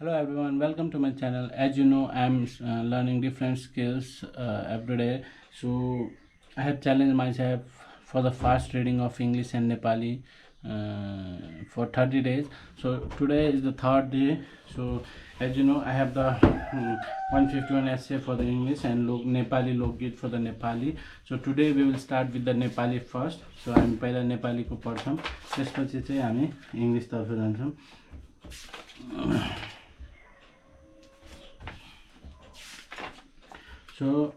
Hello everyone, welcome to my channel. As you know, I'm learning different skills every day. So I have challenged myself for the fast reading of English and Nepali for 30 days. So today is the third day. So as you know, I have the 151 essay for the English and Nepali Lokgit for the Nepali. So today we will start with the Nepali first. So हामी पहिला नेपालीको पढ्छौँ, त्यसपछि चाहिँ हामी इङ्ग्लिसतर्फ जान्छौँ. So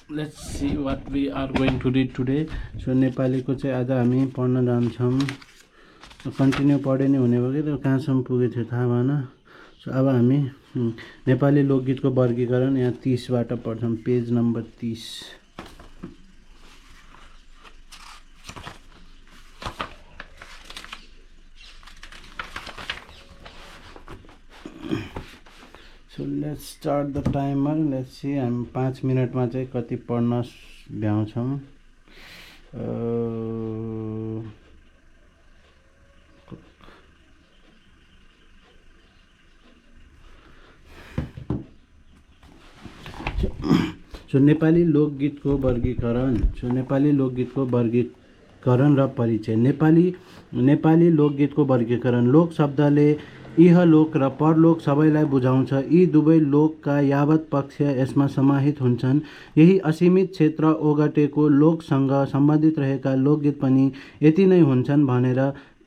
let's see what we are going to read today. So Nepali को चाहिँ आज हामी पढ्न जान्छौँ. कन्टिन्यू पढे नै हुने भयो कि त्यो कहाँसम्म पुगेको थियो थाहा भएन. सो अब हामी नेपाली लोकगीतको वर्गीकरण यहाँ 30 बाट पढ्छौँ. Page number 30. So let's start the timer. Let's see. हामी 5 मिनटमा चाहिँ कति पढ्न भ्याउँछौँ. सो नेपाली लोकगीतको वर्गीकरण. सो नेपाली लोकगीतको वर्गीकरण र परिचय. नेपाली लोकगीतको वर्गीकरण. लोक शब्दले इहलोक र परलोक सबैलाई बुझाउँछ. यी दुवै लोकका यावत पक्ष यसमा समाहित हुन्छन्. यही असीमित क्षेत्र ओगटेको लोकसँग सम्बन्धित रहेका लोकगीत पनि यति नै हुन्छन् भनेर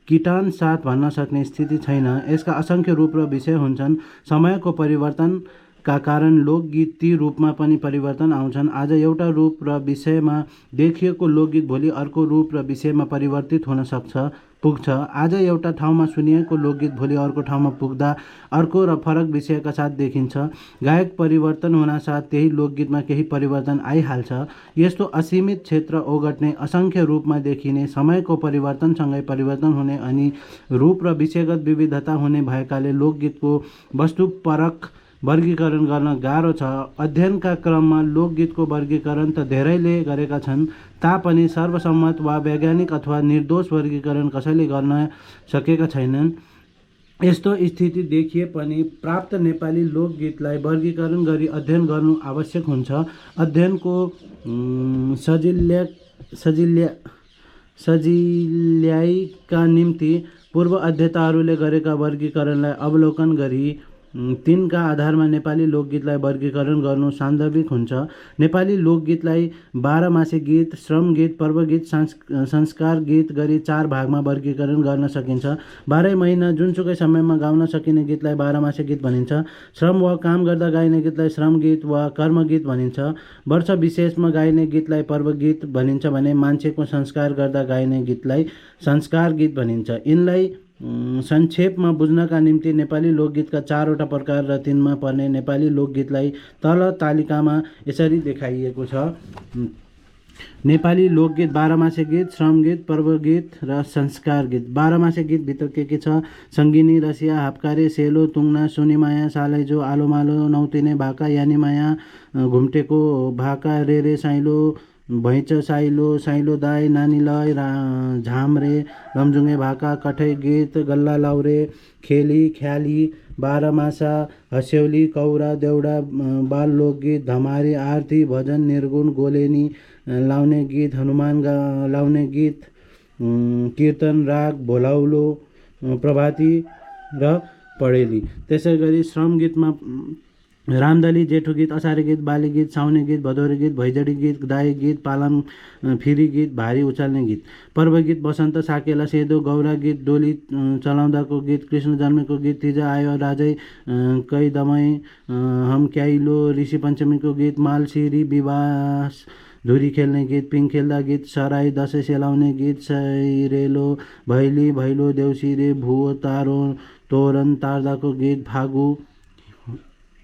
किटान साथ भन्न सक्ने स्थिति छैन. यसका असंख्य रूप र विषय हुन्छन्. समयको परिवर्तनका कारण लोकगीत ती रूपमा पनि परिवर्तन आउँछन्. आज एउटा रूप र विषयमा देखिएको लोकगीत भोलि अर्को रूप र विषयमा परिवर्तित हुन पुग्छ. आज एउटा ठाउँमा सुनिएको लोकगीत भोलि अर्को ठाउँमा पुग्दा अर्को र फरक विषयका साथ देखिन्छ. गायक परिवर्तन हुनासाथ त्यही लोकगीतमा केही परिवर्तन आइहाल्छ. यस्तो असीमित क्षेत्र ओगट्ने, असंख्य रूपमा देखिने, समयको परिवर्तनसँगै परिवर्तन हुने अनि रूप र विषयगत विविधता हुने भएकाले लोकगीतको वस्तुपरक वर्गीकरण गर्न गाह्रो छ. अध्ययनका क्रममा लोकगीतको वर्गीकरण त धेरैले गरेका छन्, तापनि सर्वसम्मत वा वैज्ञानिक अथवा निर्दोष वर्गीकरण कसैले गर्न सकेका छैनन्. यस्तो स्थिति देखिए पनि प्राप्त नेपाली लोकगीतलाई वर्गीकरण गरी अध्ययन गर्नु आवश्यक हुन्छ. अध्ययनको सजिल्याइका निम्ति पूर्व अध्येताहरूले गरेका वर्गीकरणलाई अवलोकन गरी तिनका आधारमा नेपाली लोकगीतलाई वर्गीकरण गर्नु सान्दर्भिक हुन्छ. नेपाली लोकगीतलाई 12 मासे गीत, श्रम गीत, पर्व गीत, संस्कार गीत गरी 4 भागमा वर्गीकरण गर्न सकिन्छ. 12 महिना जुनसुकै समयमा गाउन सकिने गीतलाई 12 मासे गीत भनिन्छ. श्रम वा काम गर्दा गाइने गीतलाई श्रम गीत वा कर्म गीत भनिन्छ. वर्ष विशेषमा गाइने गीतलाई पर्व गीत भनिन्छ भने मान्छेको संस्कार गर्दा गाइने गीतलाई संस्कार गीत भनिन्छ. यिनलाई संक्षेपमा बुझ्नका निम्ति नेपाली लोकगीतका 4 वटा प्रकार र तिनमा पर्ने नेपाली लोकगीतलाई तल तालिकामा यसरी देखाइएको छ. नेपाली लोकगीत 12 मासे गीत, श्रम गीत, पर्व गीत र संस्कार गीत. 12 मासे गीत भित्र के छ? सङ्गिनी, रसिया, हापकारे, सेलो, तुङ्ना, सोनीमाया, सालैजो, आलोमालो, नौतिने भाका, यानीमाया, घुम्टेको भाका, रे साइलो, भैँच साइलो, साइलो दाई, नानीलय, झाम्रे, लमजुङ्गे भाका, कठै गीत, गल्ला लाउरे, खेली, ख्याली, 12 मासा, हस्यौली, कौरा, देउडा, बाल लोकगीत, धमारी, आरती, भजन, निर्गुण, गोलेनी लाउने गीत, हनुमान लाउने गीत, कीर्तन, राग, भोलाउलो, प्रभाती र पढेली. त्यसै गरी श्रम गीतमा रामदली, जेठो गीत, असारे गीत, बाली गीत, साउने गीत, भदौरे गीत, भैजडी गीत, दाई गीत, पालाम फिरी गीत, भारी उचाल्ने गीत. पर्व गीत बसन्त, साकेला, सेदो, गौरा गीत, डोली चलाउँदाको गीत, कृष्ण जन्मेको गीत, तिजा आयो राजै कै दमै, हम क्याइलो, ऋषि पञ्चमीको गीत, मालसिरी, विवास, धुरी खेल्ने गीत, पिङ खेल्दा गीत, सराई, दसैँ सेलाउने गीत, सैरेलो, भैलो, देउसिरे, भुवो, तारो, तोरण तार्दाको गीत, फागु,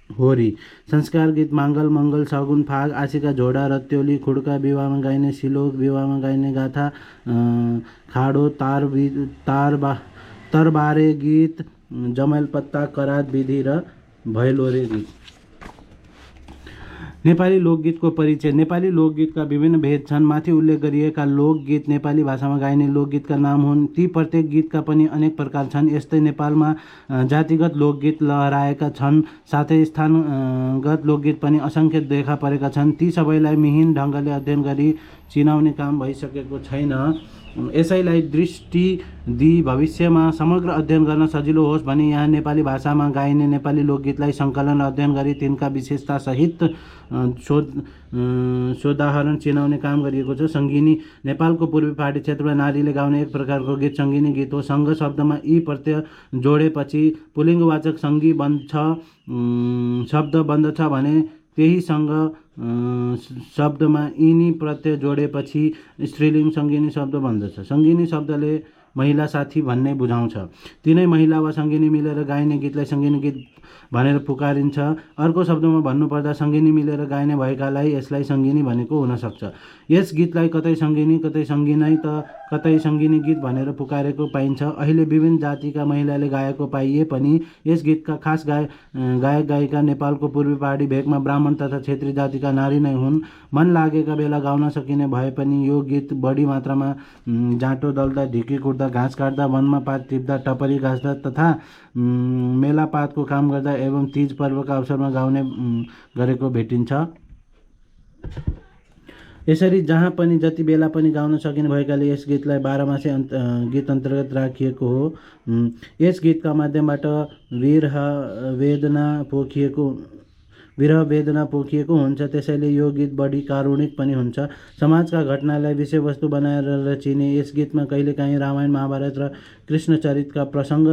होरी. संस्कार गीत, माङ्गल, मङ्गल, सगुन, फाग, आशिका, झोडा, रत्योली, खुड्का, विवाहमा गाइने, सिलोक, विवाहमा गाइने गाथा, खाडो, तरबारे गीत, जमैल पत्ता, करात, विधि र भैलोरे गीत. नेपाली लोकगीतको परिचय। नेपाली लोकगीतका विभिन्न भेद छन्। माथि उल्लेख गरिएका लोकगीत नेपाली भाषामा गाइने लोकगीतका नाम हुन्। ती प्रत्येक गीतका पनि अनेक प्रकार छन्। यस्तै नेपालमा जातिगत लोकगीत लहराएका छन्, साथै स्थानगत लोकगीत पनि असङ्ख्य देखा परेका छन्। ती सबैलाई मिहिन ढङ्गले अध्ययन गरी चिनाउने काम भइसकेको छैन। यसैलाई दृष्टि दिई भविष्यमा समग्र अध्ययन गर्न सजिलो होस् भनी यहाँ नेपाली भाषामा गाइने नेपाली लोकगीतलाई सङ्कलन र अध्ययन गरी तिनका विशेषतासहित सोदाहरण चिनाउने काम गरिएको छ। सङ्गिनी। नेपालको पूर्वी पहाडी क्षेत्रमा नारीले गाउने एक प्रकारको गीत सङ्गिनी गीत हो। सङ्ग शब्दमा यी प्रत्यय जोडेपछि पुल्लिङ्गवाचक सङ्गी बन्छ, शब्द बन्दछ भने त्यही सङ्ग शब्दमा यिनी प्रत्यय जोडेपछि स्त्रीलिङ्ग सङ्गिनी शब्द बन्दछ। सङ्गिनी शब्दले महिला साथी भन्ने बुझाउँछ। तिनै महिला वा सङ्गिनी मिलेर गाइने गीतलाई सङ्गिनी गीत भनेर पुकारिन्छ। अर्को शब्दमा भन्नुपर्दा सङ्गिनी मिलेर गाइने भएकालाई यसलाई सङ्गिनी भनेको हुनसक्छ। यस गीतलाई कतै सङ्गिनी, कतै सङ्गिनै त कतै सङ्गिनी गीत भनेर पुकारेको पाइन्छ। अहिले विभिन्न जातिका महिलाले गाएको पाइए पनि यस गीतका खास गायक गायिका नेपालको पूर्वी पहाडी भेगमा ब्राह्मण तथा क्षेत्री जातिका नारी नै हुन्। मन लागेका बेला गाउन सकिने भए पनि यो गीत बढी मात्रामा जाँटो दल्दा, ढिकी कुट्दा, घाँस काट्दा, वनमा पात टिप्दा, टपरी गाँच्दा तथा मेलापातको काम गर्दा एवं तीज पर्वका अवसरमा गाउने गरेको भेटिन्छ। यसरी जहाँ पनि जति बेला पनि गाउन सकिने भएकाले यस गीतलाई बाह्रमासे गीत अन्तर्गत राखिएको हो। यस गीतका माध्यमबाट विरह वेदना पोखिएको हुन्छ। त्यसैले यो गीत बढी कारुणिक पनि हुन्छ। समाजका घटनालाई विषयवस्तु बनाएर रचिने यस गीतमा कहिलेकाहीँ रामायण, महाभारत र कृष्णचरितका प्रसङ्ग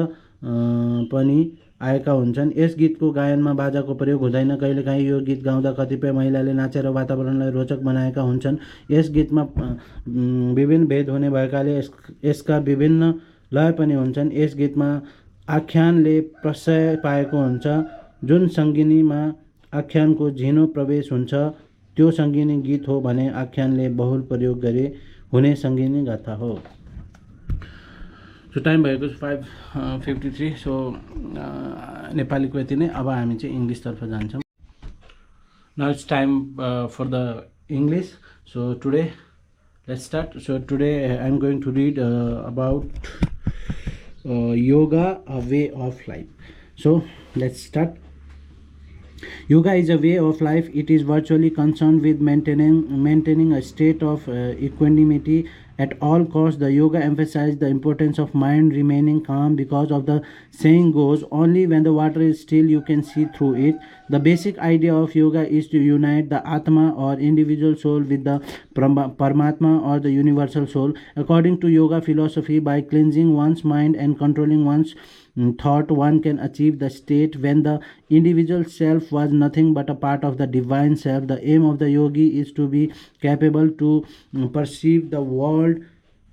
पनि आएका हुन्छन्। यस गीतको गायनमा बाजाको प्रयोग हुँदैन। कहिलेकाहीँ यो गीत गाउँदा कतिपय महिलाले नाचेर वातावरणलाई रोचक बनाएका हुन्छन्। यस गीतमा विभिन्न भेद हुने भएकाले यसका विभिन्न लय पनि हुन्छन्। यस गीतमा आख्यानले प्रशय पाएको हुन्छ। जुन सङ्गिनीमा आख्यानको झिनो प्रवेश हुन्छ त्यो सङ्गिनी गीत हो भने आख्यानले बहुल प्रयोग गरे हुने सङ्गिनी गाथा हो। सो टाइम भएको 5:53। सो नेपालीको यति नै। अब हामी चाहिँ इङ्ग्लिसतर्फ जान्छौँ। Now it's time for the English. So today let's start. So today I am going to read about yoga, a way of life. So let's start. Yoga is a way of life. It is virtually concerned with maintaining a state of equanimity at all costs. The yoga emphasizes the importance of mind remaining calm because of the saying goes, only when the water is still you can see through it. The basic idea of yoga is to unite the Atma or individual soul with the Paramatma or the universal soul. According to yoga philosophy, by cleansing one's mind and controlling one's thought, one can achieve the state when the individual self was nothing but a part of the divine self. The aim of the yogi is to be capable to perceive the world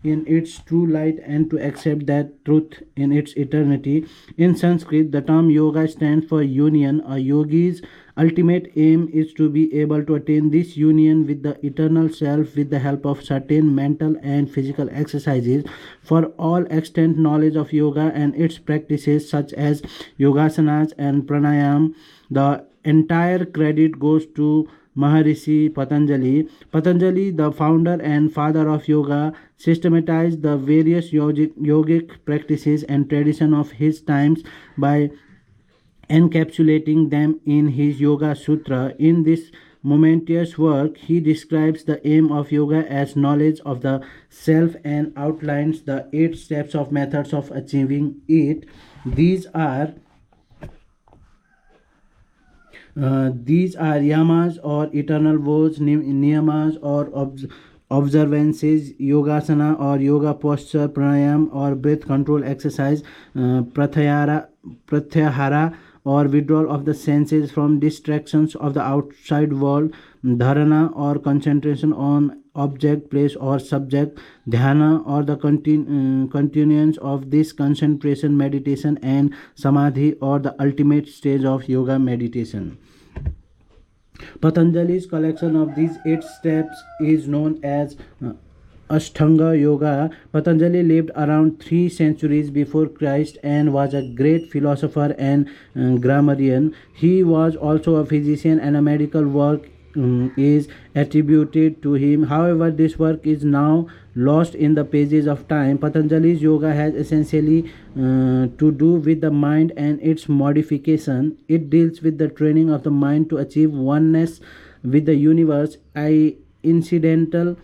in its true light and to accept that truth in its eternity. In Sanskrit, the term yoga stands for union. A yogi's ultimate aim is to be able to attain this union with the eternal self with the help of certain mental and physical exercises. For all extant knowledge of yoga and its practices such as yogasanas and pranayam, the entire credit goes to Maharishi Patanjali. Patanjali, the founder and father of yoga, systematized the various yogic practices and tradition of his times by encapsulating them in his Yoga Sutra. In this momentous work, he describes the aim of yoga as knowledge of the self and outlines the 8 steps of methods of achieving it. These are yamas or eternal vows, niyamas or observances, yogasana or yoga posture, pranayam or breath control exercise, pratyahara or withdrawal of the senses from distractions of the outside world, dharana or concentration on object, place or subject, dhyana or the continuance of this concentration meditation, and samadhi or the ultimate stage of yoga meditation. Patanjali's collection of these 8 steps is known as Ashtanga Yoga. Patanjali lived around 3 centuries before Christ and was a great philosopher and grammarian. He was also a physician and a medical work is attributed to him. However, this work is now lost in the pages of time. Patanjali's yoga has essentially to do with the mind and its modification. It deals with the training of the mind to achieve oneness with the universe. Incidental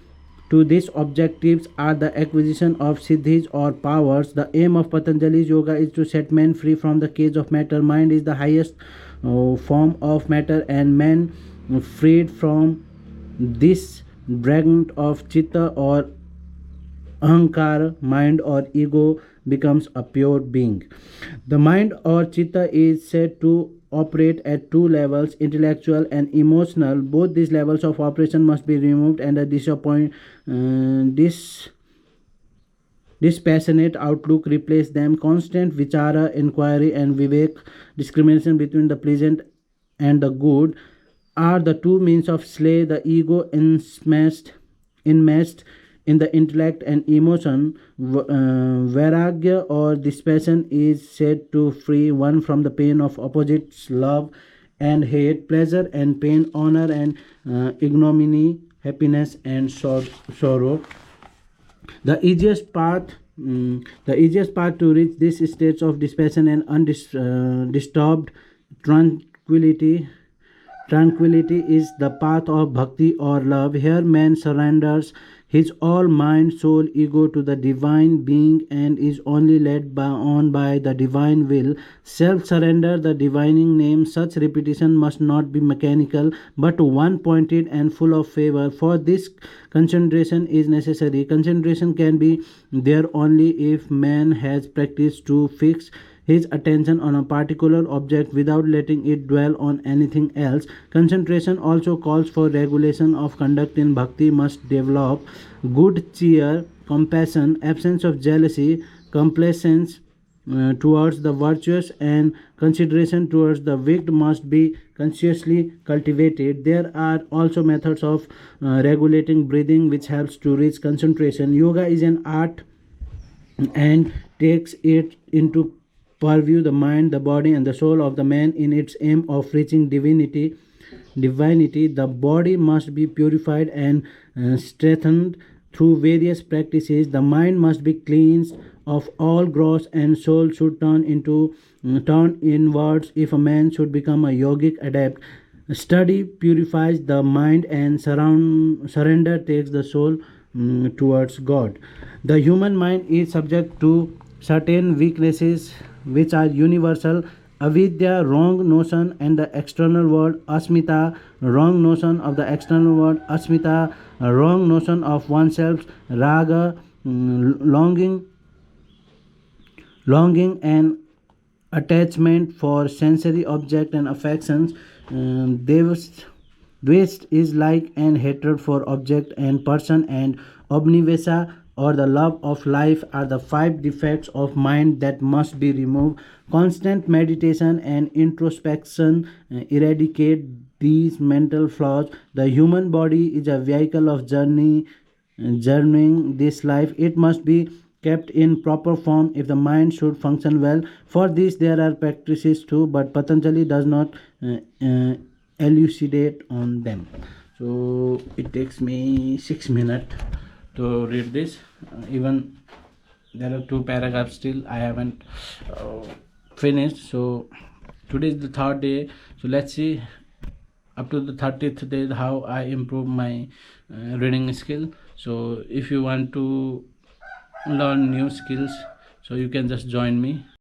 to these objectives are the acquisition of siddhis or powers. The aim of Patanjali's yoga is to set man free from the cage of matter. Mind is the highest form of matter, and man freed from this dragnet of chitta or ahankara, mind or ego, becomes a pure being. The mind or chitta is said to operate at two levels, intellectual and emotional. Both these levels of operation must be removed, and a dispassionate outlook replace them. Constant vichara, inquiry, and vivek, discrimination between the pleasant and the good, are the two means of slay the ego enmeshed in the intellect and emotion. Vairagya or dispassion is said to free one from the pain of opposites, love and hate, pleasure and pain, honor and ignominy, happiness and sorrow. The easiest path to reach these states of dispassion and undisturbed tranquility is the path of bhakti or love. Here man surrenders his all mind, soul, ego to the divine being and is only led on by the divine will. Self surrender, the divining name. Such repetition must not be mechanical but one pointed and full of favor. For this, concentration is necessary. Concentration can be there only if man has practiced to fix his attention on a particular object without letting it dwell on anything else. Concentration also calls for regulation of conduct. In bhakti must develop good cheer, compassion, absence of jealousy, complacence towards the virtuous, and consideration towards the weak must be consciously cultivated. There are also methods of regulating breathing which helps to reach concentration. Yoga is an art and takes it into purview the mind, the body, and the soul of the man in its aim of reaching divinity. The body must be purified and strengthened through various practices. The mind must be cleansed of all gross, and soul should turn inwards if a man should become a yogic adept. Study purifies the mind, and surrender takes the soul towards God. The human mind is subject to certain weaknesses which are universal: avidya, wrong notion, and the external world; asmita, wrong notion of the external world; asmita, wrong notion of oneself; raga, longing and attachment for sensory object and affections; Dvest is like and hatred for object and person; and obnivesa or the love of life are the five defects of mind that must be removed. Constant meditation and introspection eradicate these mental flaws. The human body is a vehicle of journeying this life. It must be kept in proper form if the mind should function well. For this there are practices too, but Patanjali does not elucidate on them. So it takes me 6 minutes to read this. Even there are two paragraphs still I haven't finished. So today is the third day. So let's see up to the 30th day how I improve my reading skill. So if you want to learn new skills, so you can just join me.